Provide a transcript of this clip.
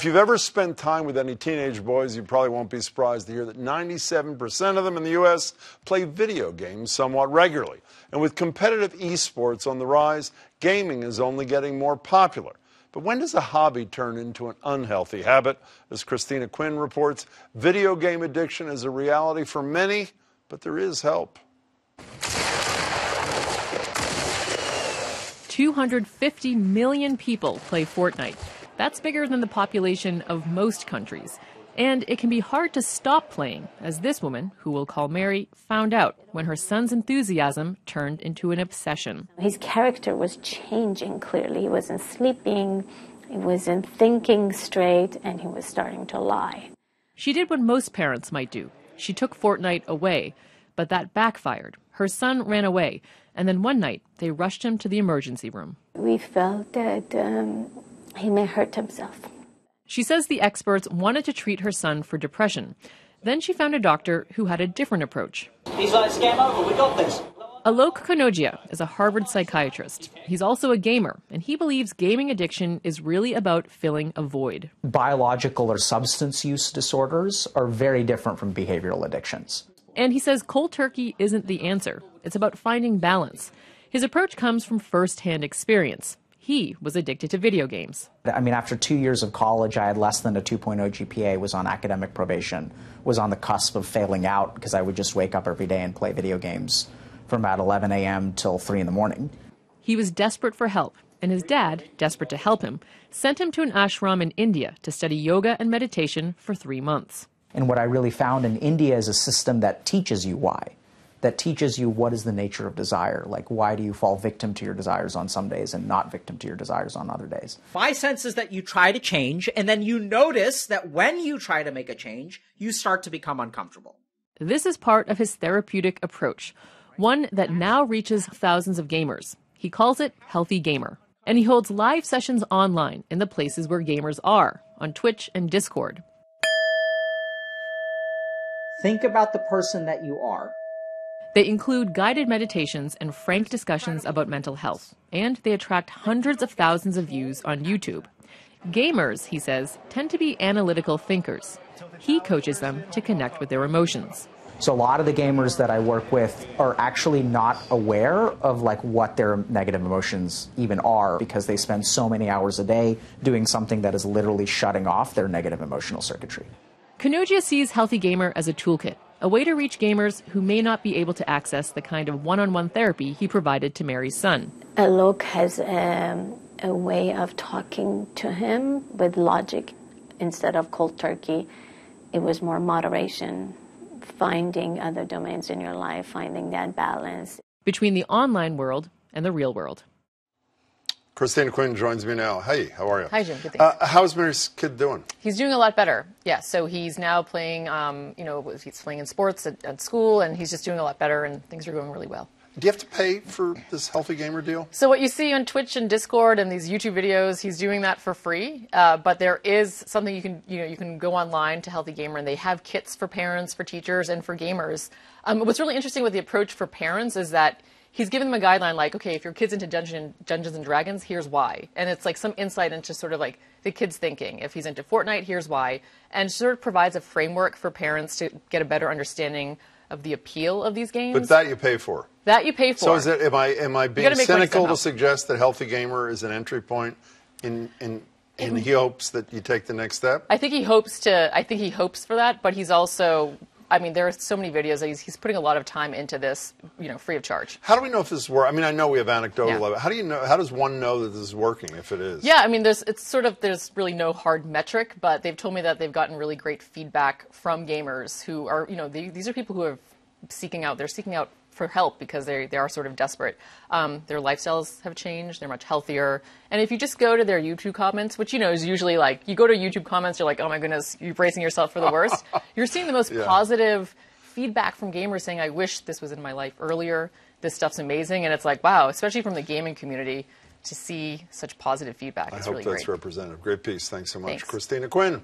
If you've ever spent time with any teenage boys, you probably won't be surprised to hear that 97% of them in the U.S. play video games somewhat regularly. And with competitive esports on the rise, gaming is only getting more popular. But when does a hobby turn into an unhealthy habit? As Cristina Quinn reports, video game addiction is a reality for many, but there is help. 250 million people play Fortnite. That's bigger than the population of most countries. And it can be hard to stop playing, as this woman, who we'll call Mary, found out when her son's enthusiasm turned into an obsession. His character was changing clearly. He wasn't sleeping, he wasn't thinking straight, and he was starting to lie. She did what most parents might do. She took Fortnite away, but that backfired. Her son ran away, and then one night they rushed him to the emergency room. We felt that he may hurt himself. She says the experts wanted to treat her son for depression. Then she found a doctor who had a different approach. He's like, scam over, we got this. Alok Kanodia is a Harvard psychiatrist. He's also a gamer, and he believes gaming addiction is really about filling a void. Biological or substance use disorders are very different from behavioral addictions. And he says cold turkey isn't the answer. It's about finding balance. His approach comes from first-hand experience. He was addicted to video games. I mean, after 2 years of college, I had less than a 2.0 GPA, was on academic probation, was on the cusp of failing out because I would just wake up every day and play video games from about 11 a.m. till 3 in the morning. He was desperate for help, and his dad, desperate to help him, sent him to an ashram in India to study yoga and meditation for 3 months. And what I really found in India is a system that teaches you why. That teaches you what is the nature of desire. Like, why do you fall victim to your desires on some days and not victim to your desires on other days? My sense is that you try to change, and then you notice that when you try to make a change, you start to become uncomfortable. This is part of his therapeutic approach, one that now reaches thousands of gamers. He calls it Healthy Gamer. And he holds live sessions online in the places where gamers are, on Twitch and Discord. Think about the person that you are. They include guided meditations and frank discussions about mental health, and they attract hundreds of thousands of views on YouTube. Gamers, he says, tend to be analytical thinkers. He coaches them to connect with their emotions. So a lot of the gamers that I work with are actually not aware of like what their negative emotions even are, because they spend so many hours a day doing something that is literally shutting off their negative emotional circuitry. Kanodia sees Healthy Gamer as a toolkit, a way to reach gamers who may not be able to access the kind of one-on-one therapy he provided to Mary's son. Alok has a way of talking to him with logic instead of cold turkey. It was more moderation, finding other domains in your life, finding that balance between the online world and the real world. Cristina Quinn joins me now. Hey, how are you? Hi, Jim. Good, thanks. How's Mary's kid doing? He's doing a lot better. Yeah, so he's now playing, he's playing in sports at school, and he's just doing a lot better, and things are going really well. Do you have to pay for this Healthy Gamer deal? So what you see on Twitch and Discord and these YouTube videos, he's doing that for free. But there is something you can go online to Healthy Gamer, and they have kits for parents, for teachers, and for gamers. What's really interesting with the approach for parents is that he's given them a guideline like, okay, if your kid's into Dungeons and Dragons, here's why. And it's like some insight into sort of like the kid's thinking. If he's into Fortnite, here's why. And sort of provides a framework for parents to get a better understanding of the appeal of these games. But that you pay for. That you pay for. So is it, am I being cynical to suggest that Healthy Gamer is an entry point in he hopes that you take the next step? I think he hopes for that, but he's also, I mean, there are so many videos. He's putting a lot of time into this, free of charge. How do we know if this works? I mean, I know we have anecdotal of it. How do you know? How does one know that this is working if it is? Yeah, I mean, there's really no hard metric, but they've told me that they've gotten really great feedback from gamers who are, these are people who are seeking out for help because they are sort of desperate. Their lifestyles have changed. They're much healthier. And if you just go to their YouTube comments, which, is usually like, you go to YouTube comments, you're like, oh my goodness, you're bracing yourself for the worst. You're seeing the most positive feedback from gamers saying, I wish this was in my life earlier. This stuff's amazing. And it's like, wow, especially from the gaming community, to see such positive feedback. It's really great. I hope that's representative. Great piece. Thanks so much. Thanks. Cristina Quinn.